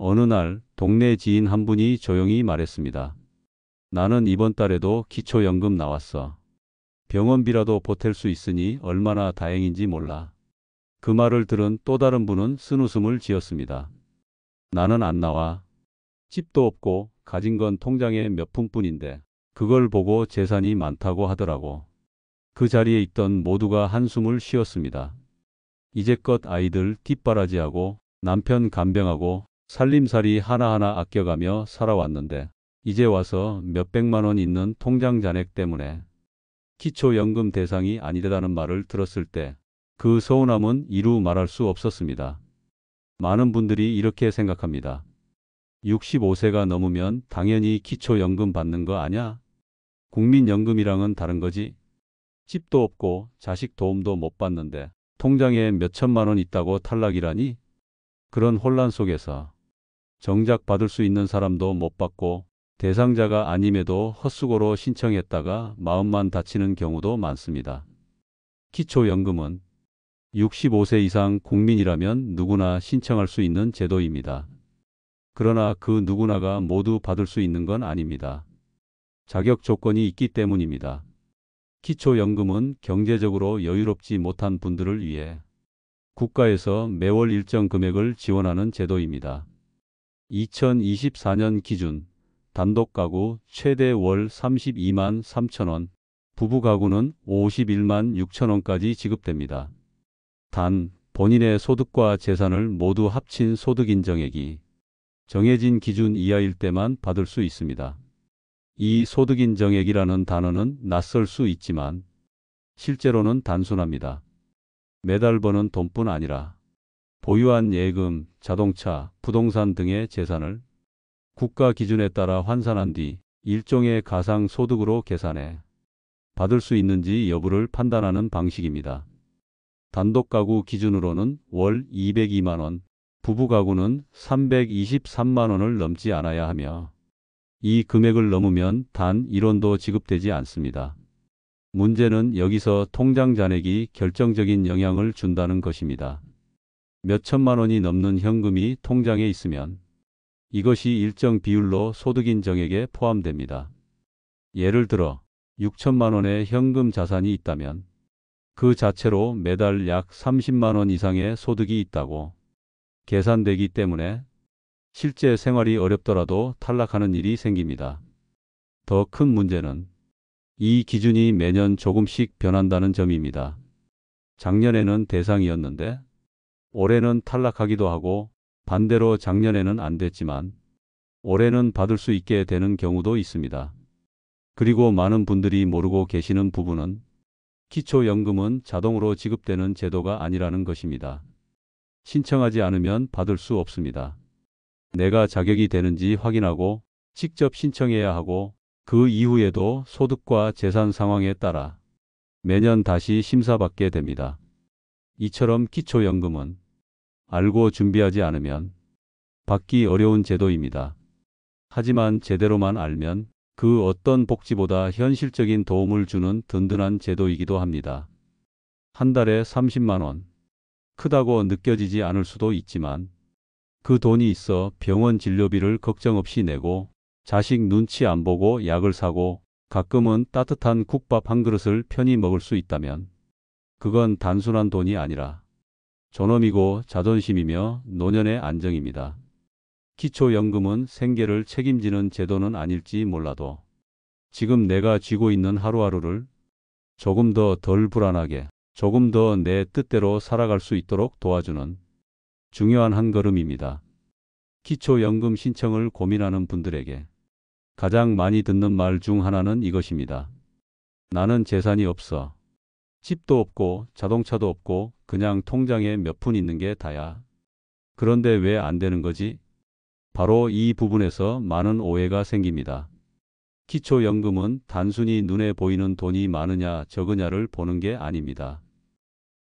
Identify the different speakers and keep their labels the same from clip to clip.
Speaker 1: 어느 날 동네 지인 한 분이 조용히 말했습니다. 나는 이번 달에도 기초연금 나왔어. 병원비라도 보탤 수 있으니 얼마나 다행인지 몰라. 그 말을 들은 또 다른 분은 쓴웃음을 지었습니다. 나는 안 나와. 집도 없고 가진 건 통장에 몇 푼뿐인데 그걸 보고 재산이 많다고 하더라고. 그 자리에 있던 모두가 한숨을 쉬었습니다. 이제껏 아이들 뒷바라지하고 남편 간병하고 살림살이 하나하나 아껴가며 살아왔는데 이제 와서 몇백만 원 있는 통장 잔액 때문에 기초연금 대상이 아니라는 말을 들었을 때 그 서운함은 이루 말할 수 없었습니다. 많은 분들이 이렇게 생각합니다. 65세가 넘으면 당연히 기초연금 받는 거 아냐? 국민연금이랑은 다른 거지. 집도 없고 자식 도움도 못 받는데 통장에 몇천만 원 있다고 탈락이라니? 그런 혼란 속에서 정작 받을 수 있는 사람도 못 받고 대상자가 아님에도 헛수고로 신청했다가 마음만 다치는 경우도 많습니다. 기초연금은 65세 이상 국민이라면 누구나 신청할 수 있는 제도입니다. 그러나 그 누구나가 모두 받을 수 있는 건 아닙니다. 자격 조건이 있기 때문입니다. 기초연금은 경제적으로 여유롭지 못한 분들을 위해 국가에서 매월 일정 금액을 지원하는 제도입니다. 2024년 기준 단독가구 최대 월 32만 3천 원, 부부가구는 51만 6천 원까지 지급됩니다. 단, 본인의 소득과 재산을 모두 합친 소득인정액이 정해진 기준 이하일 때만 받을 수 있습니다. 이 소득인정액이라는 단어는 낯설 수 있지만 실제로는 단순합니다. 매달 버는 돈뿐 아니라 보유한 예금, 자동차, 부동산 등의 재산을 국가 기준에 따라 환산한 뒤 일종의 가상소득으로 계산해 받을 수 있는지 여부를 판단하는 방식입니다. 단독가구 기준으로는 월 202만 원, 부부가구는 323만 원을 넘지 않아야 하며 이 금액을 넘으면 단 1원도 지급되지 않습니다. 문제는 여기서 통장 잔액이 결정적인 영향을 준다는 것입니다. 몇천만 원이 넘는 현금이 통장에 있으면 이것이 일정 비율로 소득인정액에 포함됩니다. 예를 들어 6천만 원의 현금 자산이 있다면 그 자체로 매달 약 30만 원 이상의 소득이 있다고 계산되기 때문에 실제 생활이 어렵더라도 탈락하는 일이 생깁니다. 더 큰 문제는 이 기준이 매년 조금씩 변한다는 점입니다. 작년에는 대상이었는데 올해는 탈락하기도 하고 반대로 작년에는 안 됐지만 올해는 받을 수 있게 되는 경우도 있습니다. 그리고 많은 분들이 모르고 계시는 부분은 기초연금은 자동으로 지급되는 제도가 아니라는 것입니다. 신청하지 않으면 받을 수 없습니다. 내가 자격이 되는지 확인하고 직접 신청해야 하고 그 이후에도 소득과 재산 상황에 따라 매년 다시 심사받게 됩니다. 이처럼 기초연금은 알고 준비하지 않으면 받기 어려운 제도입니다. 하지만 제대로만 알면 그 어떤 복지보다 현실적인 도움을 주는 든든한 제도이기도 합니다. 한 달에 30만 원. 크다고 느껴지지 않을 수도 있지만 그 돈이 있어 병원 진료비를 걱정 없이 내고 자식 눈치 안 보고 약을 사고 가끔은 따뜻한 국밥 한 그릇을 편히 먹을 수 있다면 그건 단순한 돈이 아니라 존엄이고 자존심이며 노년의 안정입니다. 기초연금은 생계를 책임지는 제도는 아닐지 몰라도 지금 내가 쥐고 있는 하루하루를 조금 더 덜 불안하게, 조금 더 내 뜻대로 살아갈 수 있도록 도와주는 중요한 한 걸음입니다. 기초연금 신청을 고민하는 분들에게 가장 많이 듣는 말 중 하나는 이것입니다. 나는 재산이 없어. 집도 없고 자동차도 없고 그냥 통장에 몇 푼 있는 게 다야. 그런데 왜 안 되는 거지? 바로 이 부분에서 많은 오해가 생깁니다. 기초연금은 단순히 눈에 보이는 돈이 많으냐 적으냐를 보는 게 아닙니다.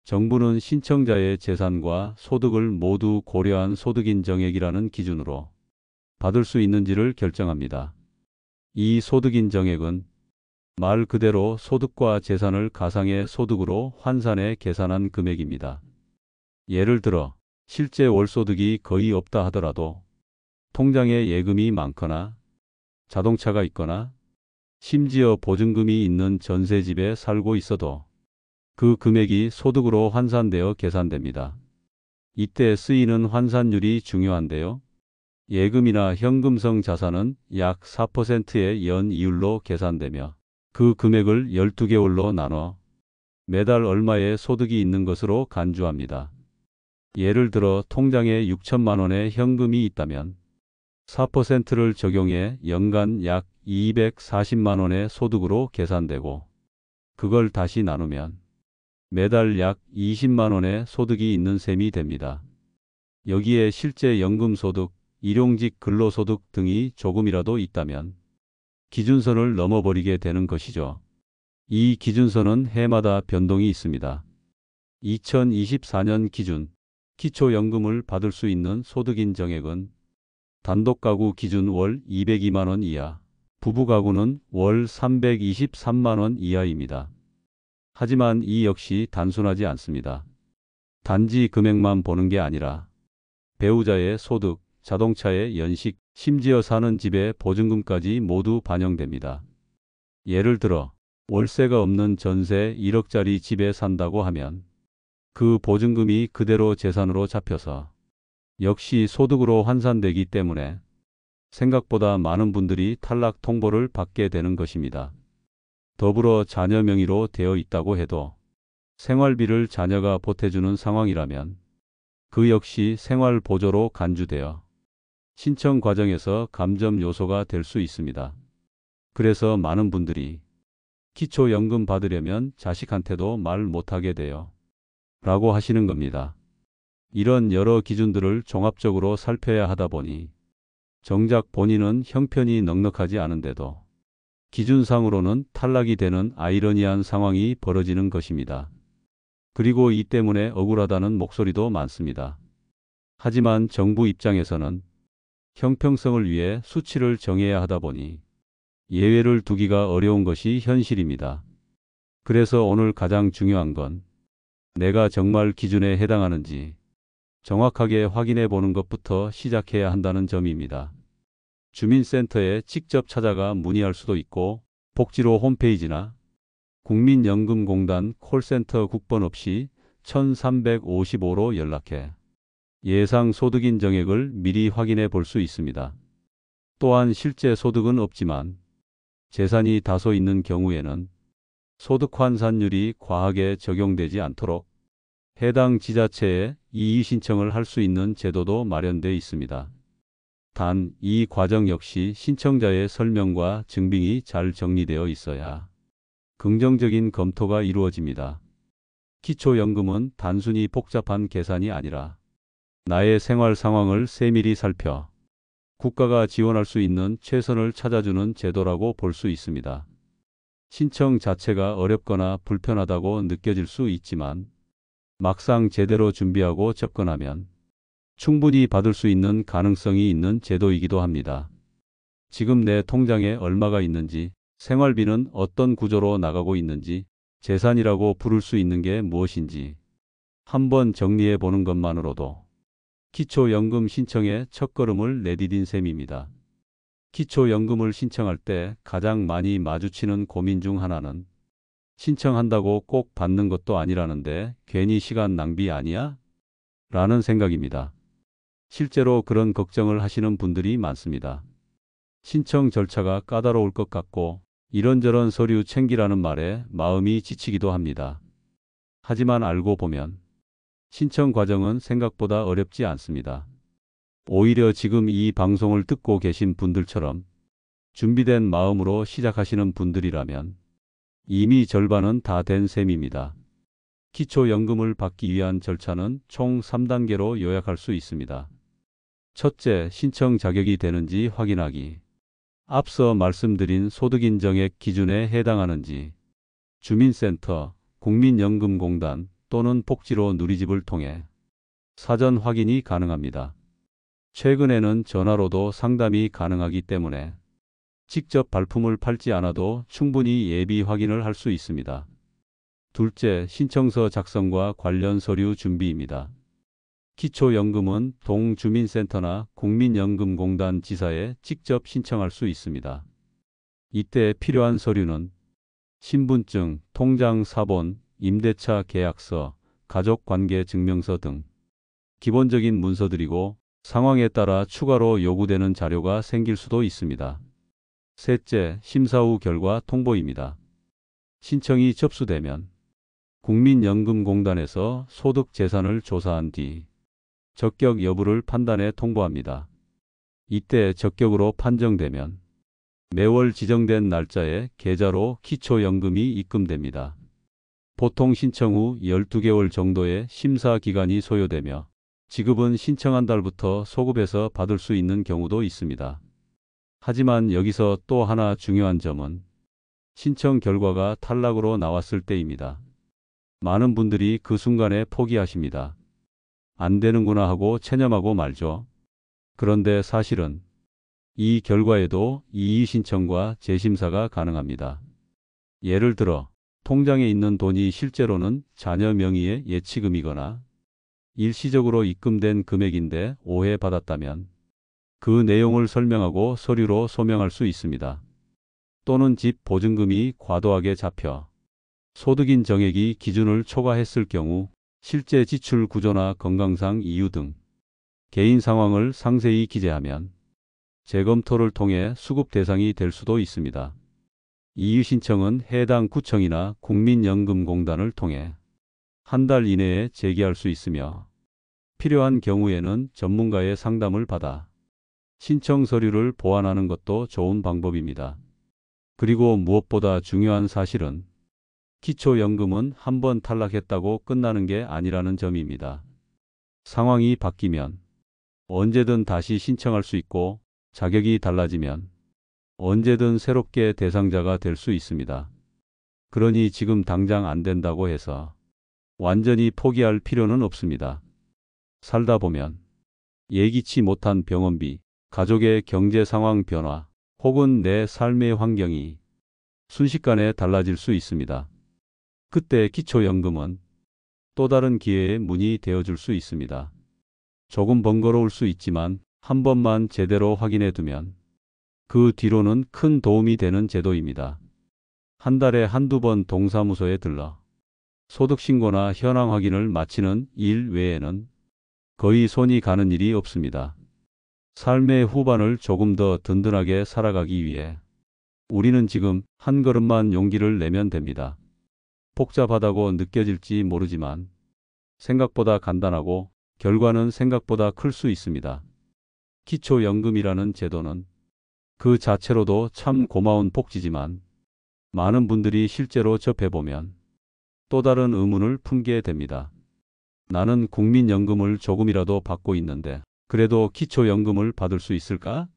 Speaker 1: 정부는 신청자의 재산과 소득을 모두 고려한 소득인정액이라는 기준으로 받을 수 있는지를 결정합니다. 이 소득인정액은 말 그대로 소득과 재산을 가상의 소득으로 환산해 계산한 금액입니다. 예를 들어 실제 월소득이 거의 없다 하더라도 통장에 예금이 많거나 자동차가 있거나 심지어 보증금이 있는 전세집에 살고 있어도 그 금액이 소득으로 환산되어 계산됩니다. 이때 쓰이는 환산율이 중요한데요. 예금이나 현금성 자산은 약 4%의 연이율로 계산되며 그 금액을 12개월로 나눠 매달 얼마의 소득이 있는 것으로 간주합니다. 예를 들어 통장에 6천만 원의 현금이 있다면 4%를 적용해 연간 약 240만 원의 소득으로 계산되고 그걸 다시 나누면 매달 약 20만 원의 소득이 있는 셈이 됩니다. 여기에 실제 연금소득, 일용직 근로소득 등이 조금이라도 있다면 기준선을 넘어버리게 되는 것이죠. 이 기준선은 해마다 변동이 있습니다. 2024년 기준 기초연금을 받을 수 있는 소득인 정액은 단독가구 기준 월 202만 원 이하, 부부가구는 월 323만 원 이하입니다. 하지만 이 역시 단순하지 않습니다. 단지 금액만 보는 게 아니라 배우자의 소득, 자동차의 연식, 심지어 사는 집의 보증금까지 모두 반영됩니다. 예를 들어 월세가 없는 전세 1억짜리 집에 산다고 하면 그 보증금이 그대로 재산으로 잡혀서 역시 소득으로 환산되기 때문에 생각보다 많은 분들이 탈락 통보를 받게 되는 것입니다. 더불어 자녀 명의로 되어 있다고 해도 생활비를 자녀가 보태주는 상황이라면 그 역시 생활보조로 간주되어 신청 과정에서 감점 요소가 될 수 있습니다. 그래서 많은 분들이 기초연금 받으려면 자식한테도 말 못하게 돼요. 라고 하시는 겁니다. 이런 여러 기준들을 종합적으로 살펴야 하다 보니 정작 본인은 형편이 넉넉하지 않은데도 기준상으로는 탈락이 되는 아이러니한 상황이 벌어지는 것입니다. 그리고 이 때문에 억울하다는 목소리도 많습니다. 하지만 정부 입장에서는 형평성을 위해 수치를 정해야 하다 보니 예외를 두기가 어려운 것이 현실입니다. 그래서 오늘 가장 중요한 건 내가 정말 기준에 해당하는지 정확하게 확인해 보는 것부터 시작해야 한다는 점입니다. 주민센터에 직접 찾아가 문의할 수도 있고 복지로 홈페이지나 국민연금공단 콜센터 국번 없이 1355로 연락해 예상 소득인 정액을 미리 확인해 볼 수 있습니다. 또한 실제 소득은 없지만 재산이 다소 있는 경우에는 소득 환산율이 과하게 적용되지 않도록 해당 지자체에 이의 신청을 할 수 있는 제도도 마련되어 있습니다. 단, 이 과정 역시 신청자의 설명과 증빙이 잘 정리되어 있어야 긍정적인 검토가 이루어집니다. 기초연금은 단순히 복잡한 계산이 아니라 나의 생활 상황을 세밀히 살펴 국가가 지원할 수 있는 최선을 찾아주는 제도라고 볼 수 있습니다. 신청 자체가 어렵거나 불편하다고 느껴질 수 있지만 막상 제대로 준비하고 접근하면 충분히 받을 수 있는 가능성이 있는 제도이기도 합니다. 지금 내 통장에 얼마가 있는지, 생활비는 어떤 구조로 나가고 있는지, 재산이라고 부를 수 있는 게 무엇인지 한번 정리해 보는 것만으로도 기초연금 신청의 첫걸음을 내디딘 셈입니다. 기초연금을 신청할 때 가장 많이 마주치는 고민 중 하나는 신청한다고 꼭 받는 것도 아니라는데 괜히 시간 낭비 아니야? 라는 생각입니다. 실제로 그런 걱정을 하시는 분들이 많습니다. 신청 절차가 까다로울 것 같고 이런저런 서류 챙기라는 말에 마음이 지치기도 합니다. 하지만 알고 보면 신청 과정은 생각보다 어렵지 않습니다. 오히려 지금 이 방송을 듣고 계신 분들처럼 준비된 마음으로 시작하시는 분들이라면 이미 절반은 다 된 셈입니다. 기초연금을 받기 위한 절차는 총 3단계로 요약할 수 있습니다. 첫째, 신청 자격이 되는지 확인하기. 앞서 말씀드린 소득인정액 기준에 해당하는지 주민센터, 국민연금공단 또는 복지로 누리집을 통해 사전 확인이 가능합니다. 최근에는 전화로도 상담이 가능하기 때문에 직접 발품을 팔지 않아도 충분히 예비 확인을 할 수 있습니다. 둘째, 신청서 작성과 관련 서류 준비입니다. 기초연금은 동주민센터나 국민연금공단 지사에 직접 신청할 수 있습니다. 이때 필요한 서류는 신분증, 통장 사본, 임대차 계약서, 가족관계증명서 등 기본적인 문서들이고 상황에 따라 추가로 요구되는 자료가 생길 수도 있습니다. 셋째, 심사 후 결과 통보입니다. 신청이 접수되면 국민연금공단에서 소득 재산을 조사한 뒤 적격 여부를 판단해 통보합니다. 이때 적격으로 판정되면 매월 지정된 날짜에 계좌로 기초연금이 입금됩니다. 보통 신청 후 12개월 정도의 심사 기간이 소요되며 지급은 신청한 달부터 소급해서 받을 수 있는 경우도 있습니다. 하지만 여기서 또 하나 중요한 점은 신청 결과가 탈락으로 나왔을 때입니다. 많은 분들이 그 순간에 포기하십니다. 안 되는구나 하고 체념하고 말죠. 그런데 사실은 이 결과에도 이의 신청과 재심사가 가능합니다. 예를 들어 통장에 있는 돈이 실제로는 자녀 명의의 예치금이거나 일시적으로 입금된 금액인데 오해받았다면 그 내용을 설명하고 서류로 소명할 수 있습니다. 또는 집 보증금이 과도하게 잡혀 소득인 정액이 기준을 초과했을 경우 실제 지출 구조나 건강상 이유 등 개인 상황을 상세히 기재하면 재검토를 통해 수급 대상이 될 수도 있습니다. 이의 신청은 해당 구청이나 국민연금공단을 통해 한 달 이내에 제기할 수 있으며 필요한 경우에는 전문가의 상담을 받아 신청 서류를 보완하는 것도 좋은 방법입니다. 그리고 무엇보다 중요한 사실은 기초연금은 한 번 탈락했다고 끝나는 게 아니라는 점입니다. 상황이 바뀌면 언제든 다시 신청할 수 있고 자격이 달라지면 언제든 새롭게 대상자가 될 수 있습니다. 그러니 지금 당장 안 된다고 해서 완전히 포기할 필요는 없습니다. 살다 보면 예기치 못한 병원비, 가족의 경제 상황 변화, 혹은 내 삶의 환경이 순식간에 달라질 수 있습니다. 그때 기초연금은 또 다른 기회의 문이 되어줄 수 있습니다. 조금 번거로울 수 있지만 한 번만 제대로 확인해 두면 그 뒤로는 큰 도움이 되는 제도입니다. 한 달에 한두 번 동사무소에 들러 소득신고나 현황 확인을 마치는 일 외에는 거의 손이 가는 일이 없습니다. 삶의 후반을 조금 더 든든하게 살아가기 위해 우리는 지금 한 걸음만 용기를 내면 됩니다. 복잡하다고 느껴질지 모르지만 생각보다 간단하고 결과는 생각보다 클 수 있습니다. 기초연금이라는 제도는 그 자체로도 참 고마운 복지지만 많은 분들이 실제로 접해보면 또 다른 의문을 품게 됩니다. 나는 국민연금을 조금이라도 받고 있는데 그래도 기초연금을 받을 수 있을까?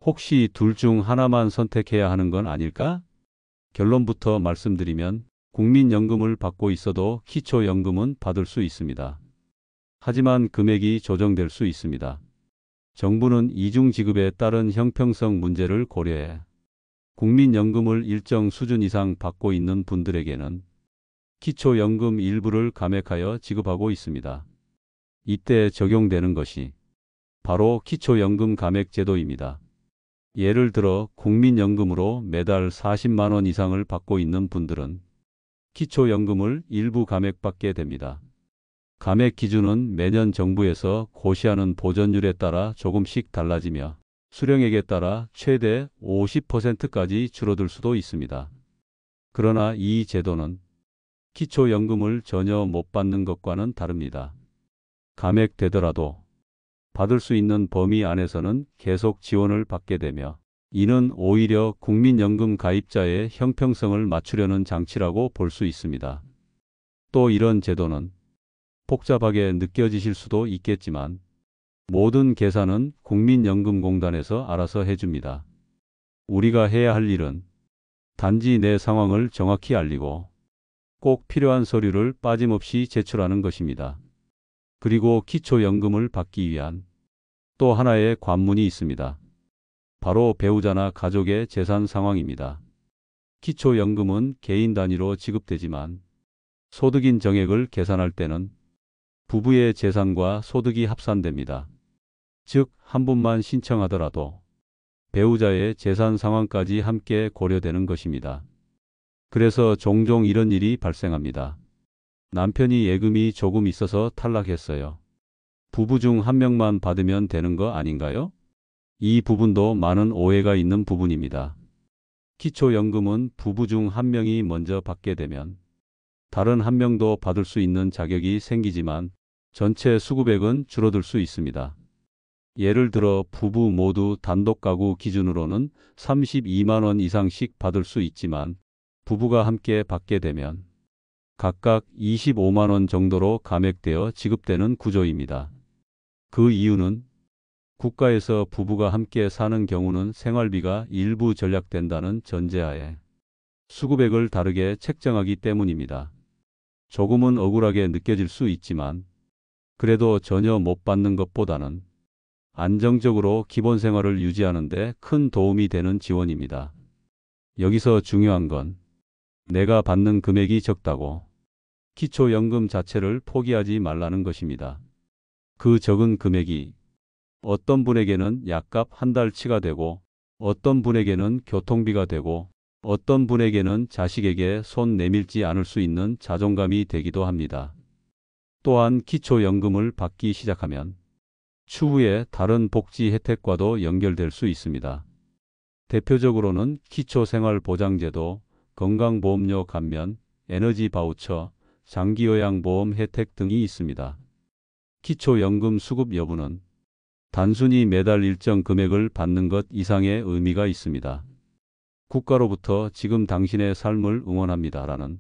Speaker 1: 혹시 둘 중 하나만 선택해야 하는 건 아닐까? 결론부터 말씀드리면 국민연금을 받고 있어도 기초연금은 받을 수 있습니다. 하지만 금액이 조정될 수 있습니다. 정부는 이중지급에 따른 형평성 문제를 고려해 국민연금을 일정 수준 이상 받고 있는 분들에게는 기초연금 일부를 감액하여 지급하고 있습니다. 이때 적용되는 것이 바로 기초연금 감액 제도입니다. 예를 들어 국민연금으로 매달 40만 원 이상을 받고 있는 분들은 기초연금을 일부 감액받게 됩니다. 감액 기준은 매년 정부에서 고시하는 보전율에 따라 조금씩 달라지며 수령액에 따라 최대 50%까지 줄어들 수도 있습니다. 그러나 이 제도는 기초연금을 전혀 못 받는 것과는 다릅니다. 감액되더라도 받을 수 있는 범위 안에서는 계속 지원을 받게 되며 이는 오히려 국민연금 가입자의 형평성을 맞추려는 장치라고 볼 수 있습니다. 또 이런 제도는 복잡하게 느껴지실 수도 있겠지만 모든 계산은 국민연금공단에서 알아서 해줍니다. 우리가 해야 할 일은 단지 내 상황을 정확히 알리고 꼭 필요한 서류를 빠짐없이 제출하는 것입니다. 그리고 기초연금을 받기 위한 또 하나의 관문이 있습니다. 바로 배우자나 가족의 재산 상황입니다. 기초연금은 개인 단위로 지급되지만 소득인 정액을 계산할 때는 부부의 재산과 소득이 합산됩니다. 즉, 한 분만 신청하더라도 배우자의 재산 상황까지 함께 고려되는 것입니다. 그래서 종종 이런 일이 발생합니다. 남편이 예금이 조금 있어서 탈락했어요. 부부 중 한 명만 받으면 되는 거 아닌가요? 이 부분도 많은 오해가 있는 부분입니다. 기초연금은 부부 중 한 명이 먼저 받게 되면 다른 한 명도 받을 수 있는 자격이 생기지만 전체 수급액은 줄어들 수 있습니다. 예를 들어 부부 모두 단독 가구 기준으로는 32만 원 이상씩 받을 수 있지만 부부가 함께 받게 되면 각각 25만 원 정도로 감액되어 지급되는 구조입니다. 그 이유는 국가에서 부부가 함께 사는 경우는 생활비가 일부 절약된다는 전제하에 수급액을 다르게 책정하기 때문입니다. 조금은 억울하게 느껴질 수 있지만 그래도 전혀 못 받는 것보다는 안정적으로 기본 생활을 유지하는 데 큰 도움이 되는 지원입니다. 여기서 중요한 건 내가 받는 금액이 적다고 기초연금 자체를 포기하지 말라는 것입니다. 그 적은 금액이 어떤 분에게는 약값 한 달치가 되고 어떤 분에게는 교통비가 되고 어떤 분에게는 자식에게 손 내밀지 않을 수 있는 자존감이 되기도 합니다. 또한 기초연금을 받기 시작하면 추후에 다른 복지 혜택과도 연결될 수 있습니다. 대표적으로는 기초생활보장제도, 건강보험료 감면, 에너지 바우처, 장기요양보험 혜택 등이 있습니다. 기초연금 수급 여부는 단순히 매달 일정 금액을 받는 것 이상의 의미가 있습니다. 국가로부터 지금 당신의 삶을 응원합니다라는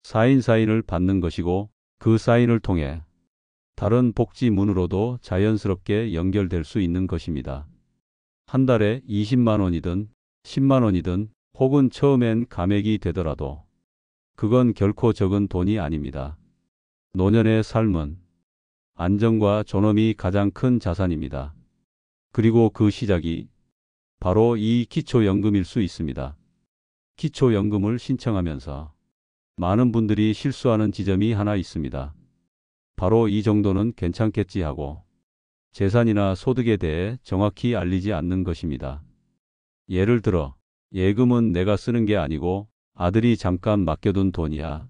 Speaker 1: 사인을 받는 것이고 그 사인을 통해 다른 복지문으로도 자연스럽게 연결될 수 있는 것입니다. 한 달에 20만 원이든 10만 원이든 혹은 처음엔 감액이 되더라도 그건 결코 적은 돈이 아닙니다. 노년의 삶은 안정과 존엄이 가장 큰 자산입니다. 그리고 그 시작이 바로 이 기초연금일 수 있습니다. 기초연금을 신청하면서 많은 분들이 실수하는 지점이 하나 있습니다. 바로 이 정도는 괜찮겠지 하고 재산이나 소득에 대해 정확히 알리지 않는 것입니다. 예를 들어 예금은 내가 쓰는 게 아니고 아들이 잠깐 맡겨둔 돈이야.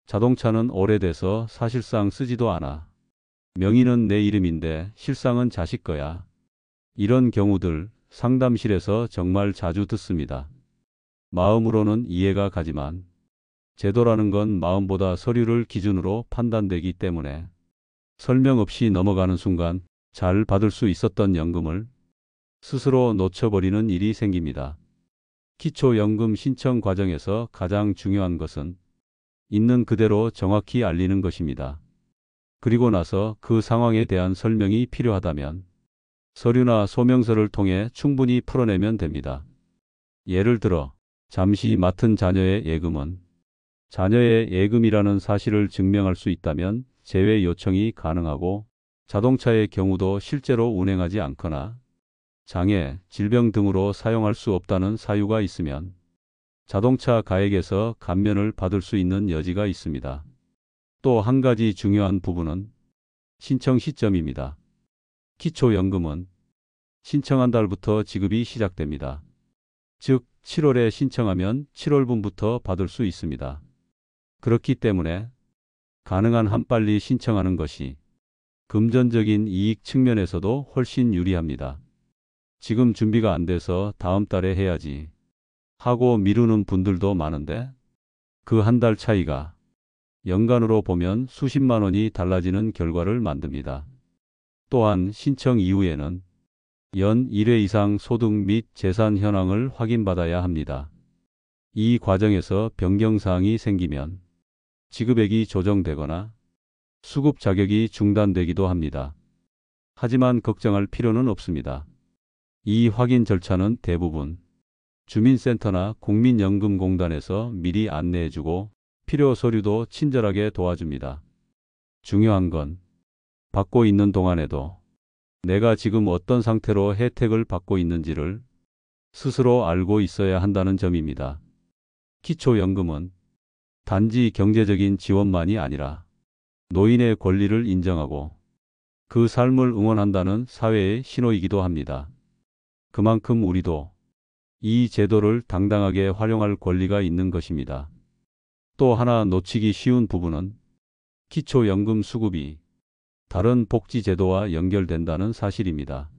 Speaker 1: 자동차는 오래돼서 사실상 쓰지도 않아. 명의는 내 이름인데 실상은 자식 거야. 이런 경우들 상담실에서 정말 자주 듣습니다. 마음으로는 이해가 가지만 제도라는 건 마음보다 서류를 기준으로 판단되기 때문에 설명 없이 넘어가는 순간 잘 받을 수 있었던 연금을 스스로 놓쳐버리는 일이 생깁니다. 기초연금 신청 과정에서 가장 중요한 것은 있는 그대로 정확히 알리는 것입니다. 그리고 나서 그 상황에 대한 설명이 필요하다면 서류나 소명서를 통해 충분히 풀어내면 됩니다. 예를 들어 잠시 맡은 자녀의 예금은 자녀의 예금이라는 사실을 증명할 수 있다면 제외 요청이 가능하고 자동차의 경우도 실제로 운행하지 않거나 장애, 질병 등으로 사용할 수 없다는 사유가 있으면 자동차 가액에서 감면을 받을 수 있는 여지가 있습니다. 또 한 가지 중요한 부분은 신청 시점입니다. 기초연금은 신청한 달부터 지급이 시작됩니다. 즉 7월에 신청하면 7월분부터 받을 수 있습니다. 그렇기 때문에 가능한 한 빨리 신청하는 것이 금전적인 이익 측면에서도 훨씬 유리합니다. 지금 준비가 안 돼서 다음 달에 해야지 하고 미루는 분들도 많은데 그 한 달 차이가 연간으로 보면 수십만 원이 달라지는 결과를 만듭니다. 또한 신청 이후에는 연 1회 이상 소득 및 재산 현황을 확인받아야 합니다. 이 과정에서 변경사항이 생기면 지급액이 조정되거나 수급 자격이 중단되기도 합니다. 하지만 걱정할 필요는 없습니다. 이 확인 절차는 대부분 주민센터나 국민연금공단에서 미리 안내해주고 필요 서류도 친절하게 도와줍니다. 중요한 건 받고 있는 동안에도 내가 지금 어떤 상태로 혜택을 받고 있는지를 스스로 알고 있어야 한다는 점입니다. 기초연금은 단지 경제적인 지원만이 아니라 노인의 권리를 인정하고 그 삶을 응원한다는 사회의 신호이기도 합니다. 그만큼 우리도 이 제도를 당당하게 활용할 권리가 있는 것입니다. 또 하나 놓치기 쉬운 부분은 기초연금 수급이 다른 복지제도와 연결된다는 사실입니다.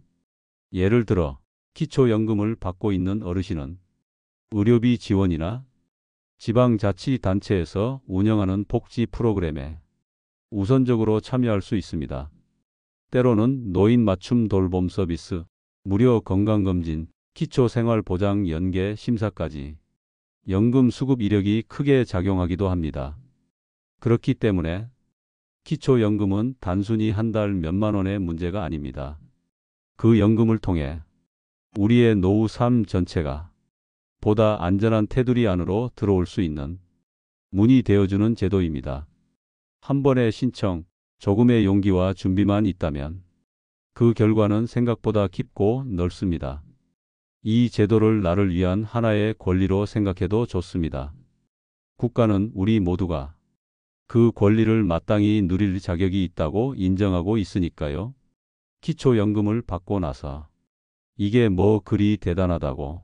Speaker 1: 예를 들어 기초연금을 받고 있는 어르신은 의료비 지원이나 지방자치단체에서 운영하는 복지 프로그램에 우선적으로 참여할 수 있습니다. 때로는 노인 맞춤 돌봄 서비스, 무료 건강검진, 기초생활보장 연계 심사까지 연금 수급 이력이 크게 작용하기도 합니다. 그렇기 때문에 기초연금은 단순히 한 달 몇만 원의 문제가 아닙니다. 그 연금을 통해 우리의 노후 삶 전체가 보다 안전한 테두리 안으로 들어올 수 있는 문이 되어주는 제도입니다. 한 번의 신청, 조금의 용기와 준비만 있다면 그 결과는 생각보다 깊고 넓습니다. 이 제도를 나를 위한 하나의 권리로 생각해도 좋습니다. 국가는 우리 모두가 그 권리를 마땅히 누릴 자격이 있다고 인정하고 있으니까요. 기초연금을 받고 나서 이게 뭐 그리 대단하다고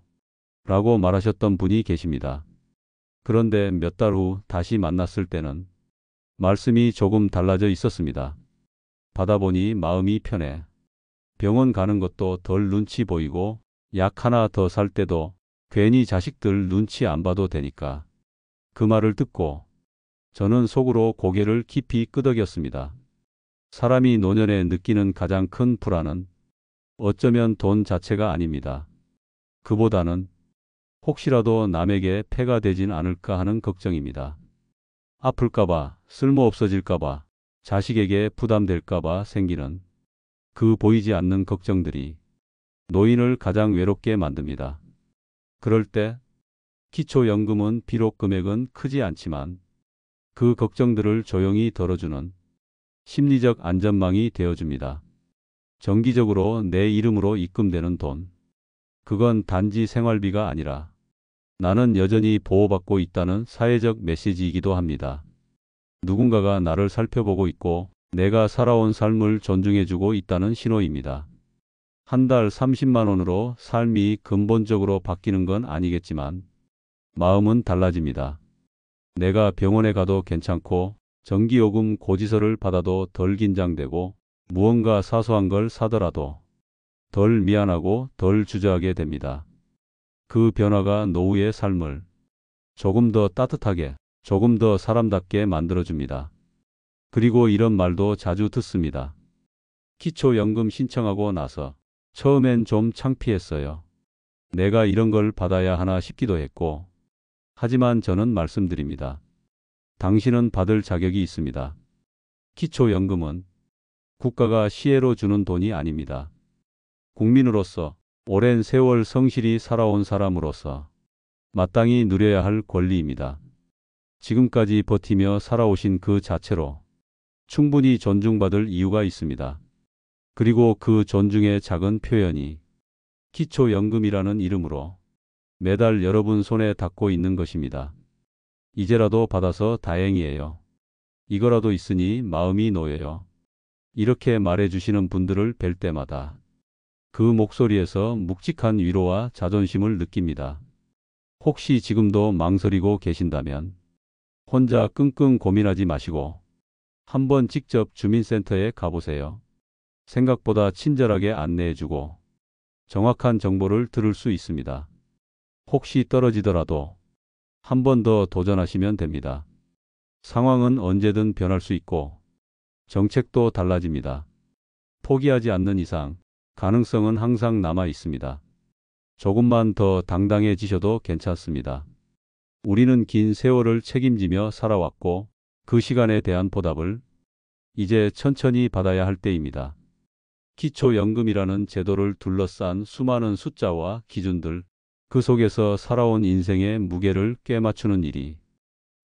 Speaker 1: 라고 말하셨던 분이 계십니다. 그런데 몇 달 후 다시 만났을 때는 말씀이 조금 달라져 있었습니다. 받아보니 마음이 편해. 병원 가는 것도 덜 눈치 보이고 약 하나 더 살 때도 괜히 자식들 눈치 안 봐도 되니까. 그 말을 듣고 저는 속으로 고개를 깊이 끄덕였습니다. 사람이 노년에 느끼는 가장 큰 불안은 어쩌면 돈 자체가 아닙니다. 그보다는 혹시라도 남에게 폐가 되진 않을까 하는 걱정입니다. 아플까봐, 쓸모없어질까봐, 자식에게 부담될까봐 생기는 그 보이지 않는 걱정들이 노인을 가장 외롭게 만듭니다. 그럴 때 기초연금은 비록 금액은 크지 않지만 그 걱정들을 조용히 덜어주는 심리적 안전망이 되어줍니다. 정기적으로 내 이름으로 입금되는 돈. 그건 단지 생활비가 아니라 나는 여전히 보호받고 있다는 사회적 메시지이기도 합니다. 누군가가 나를 살펴보고 있고 내가 살아온 삶을 존중해주고 있다는 신호입니다. 한 달 30만 원으로 삶이 근본적으로 바뀌는 건 아니겠지만 마음은 달라집니다. 내가 병원에 가도 괜찮고 전기요금 고지서를 받아도 덜 긴장되고 무언가 사소한 걸 사더라도 덜 미안하고 덜 주저하게 됩니다. 그 변화가 노후의 삶을 조금 더 따뜻하게, 조금 더 사람답게 만들어줍니다. 그리고 이런 말도 자주 듣습니다. 기초연금 신청하고 나서 처음엔 좀 창피했어요. 내가 이런 걸 받아야 하나 싶기도 했고, 하지만 저는 말씀드립니다. 당신은 받을 자격이 있습니다. 기초연금은 국가가 시혜로 주는 돈이 아닙니다. 국민으로서 오랜 세월 성실히 살아온 사람으로서 마땅히 누려야 할 권리입니다. 지금까지 버티며 살아오신 그 자체로 충분히 존중받을 이유가 있습니다. 그리고 그 존중의 작은 표현이 기초연금이라는 이름으로 매달 여러분 손에 닿고 있는 것입니다. 이제라도 받아서 다행이에요. 이거라도 있으니 마음이 놓여요. 이렇게 말해주시는 분들을 뵐 때마다 그 목소리에서 묵직한 위로와 자존심을 느낍니다. 혹시 지금도 망설이고 계신다면 혼자 끙끙 고민하지 마시고 한번 직접 주민센터에 가보세요. 생각보다 친절하게 안내해주고 정확한 정보를 들을 수 있습니다. 혹시 떨어지더라도 한 번 더 도전하시면 됩니다. 상황은 언제든 변할 수 있고 정책도 달라집니다. 포기하지 않는 이상 가능성은 항상 남아 있습니다. 조금만 더 당당해지셔도 괜찮습니다. 우리는 긴 세월을 책임지며 살아왔고 그 시간에 대한 보답을 이제 천천히 받아야 할 때입니다. 기초연금이라는 제도를 둘러싼 수많은 숫자와 기준들, 그 속에서 살아온 인생의 무게를 꿰맞추는 일이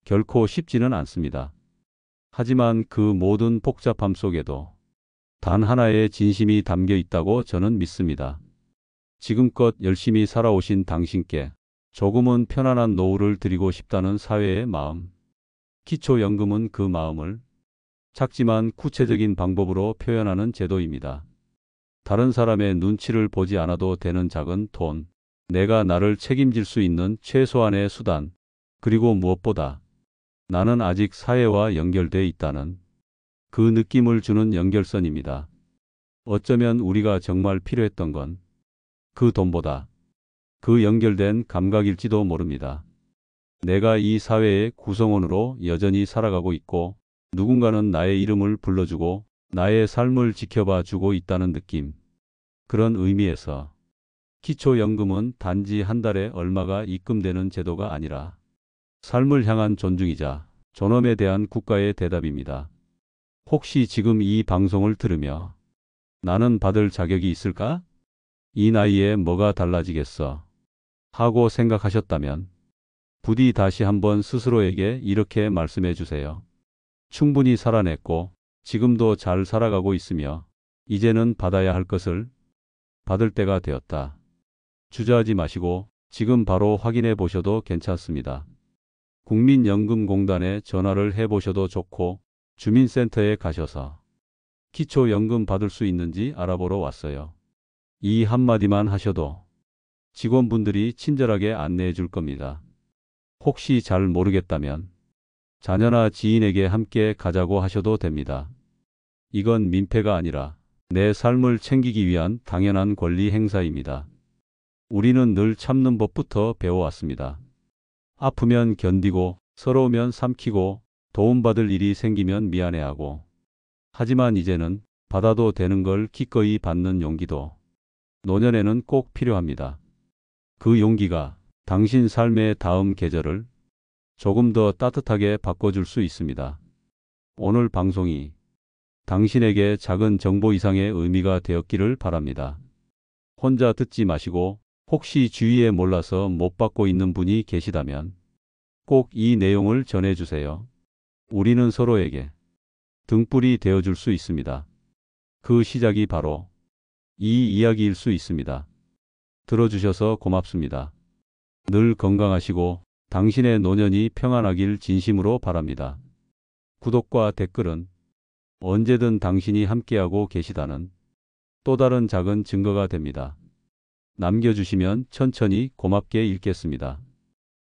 Speaker 1: 결코 쉽지는 않습니다. 하지만 그 모든 복잡함 속에도 단 하나의 진심이 담겨 있다고 저는 믿습니다. 지금껏 열심히 살아오신 당신께 조금은 편안한 노후를 드리고 싶다는 사회의 마음. 기초연금은 그 마음을 작지만 구체적인 방법으로 표현하는 제도입니다. 다른 사람의 눈치를 보지 않아도 되는 작은 돈, 내가 나를 책임질 수 있는 최소한의 수단, 그리고 무엇보다 나는 아직 사회와 연결돼 있다는 그 느낌을 주는 연결선입니다. 어쩌면 우리가 정말 필요했던 건 그 돈보다 그 연결된 감각일지도 모릅니다. 내가 이 사회의 구성원으로 여전히 살아가고 있고 누군가는 나의 이름을 불러주고 나의 삶을 지켜봐 주고 있다는 느낌. 그런 의미에서 기초연금은 단지 한 달에 얼마가 입금되는 제도가 아니라 삶을 향한 존중이자 존엄에 대한 국가의 대답입니다. 혹시 지금 이 방송을 들으며 나는 받을 자격이 있을까? 이 나이에 뭐가 달라지겠어? 하고 생각하셨다면 부디 다시 한번 스스로에게 이렇게 말씀해 주세요. 충분히 살아냈고 지금도 잘 살아가고 있으며 이제는 받아야 할 것을 받을 때가 되었다. 주저하지 마시고 지금 바로 확인해 보셔도 괜찮습니다. 국민연금공단에 전화를 해 보셔도 좋고 주민센터에 가셔서 기초연금 받을 수 있는지 알아보러 왔어요. 이 한마디만 하셔도 직원분들이 친절하게 안내해 줄 겁니다. 혹시 잘 모르겠다면 자녀나 지인에게 함께 가자고 하셔도 됩니다. 이건 민폐가 아니라 내 삶을 챙기기 위한 당연한 권리 행사입니다. 우리는 늘 참는 법부터 배워왔습니다. 아프면 견디고 서러우면 삼키고 도움받을 일이 생기면 미안해하고 하지만 이제는 받아도 되는 걸 기꺼이 받는 용기도 노년에는 꼭 필요합니다. 그 용기가 당신 삶의 다음 계절을 조금 더 따뜻하게 바꿔줄 수 있습니다. 오늘 방송이 당신에게 작은 정보 이상의 의미가 되었기를 바랍니다. 혼자 듣지 마시고 혹시 주위에 몰라서 못 받고 있는 분이 계시다면 꼭 이 내용을 전해주세요. 우리는 서로에게 등불이 되어줄 수 있습니다. 그 시작이 바로 이 이야기일 수 있습니다. 들어주셔서 고맙습니다. 늘 건강하시고 당신의 노년이 평안하길 진심으로 바랍니다. 구독과 댓글은 언제든 당신이 함께하고 계시다는 또 다른 작은 증거가 됩니다. 남겨주시면 천천히 고맙게 읽겠습니다.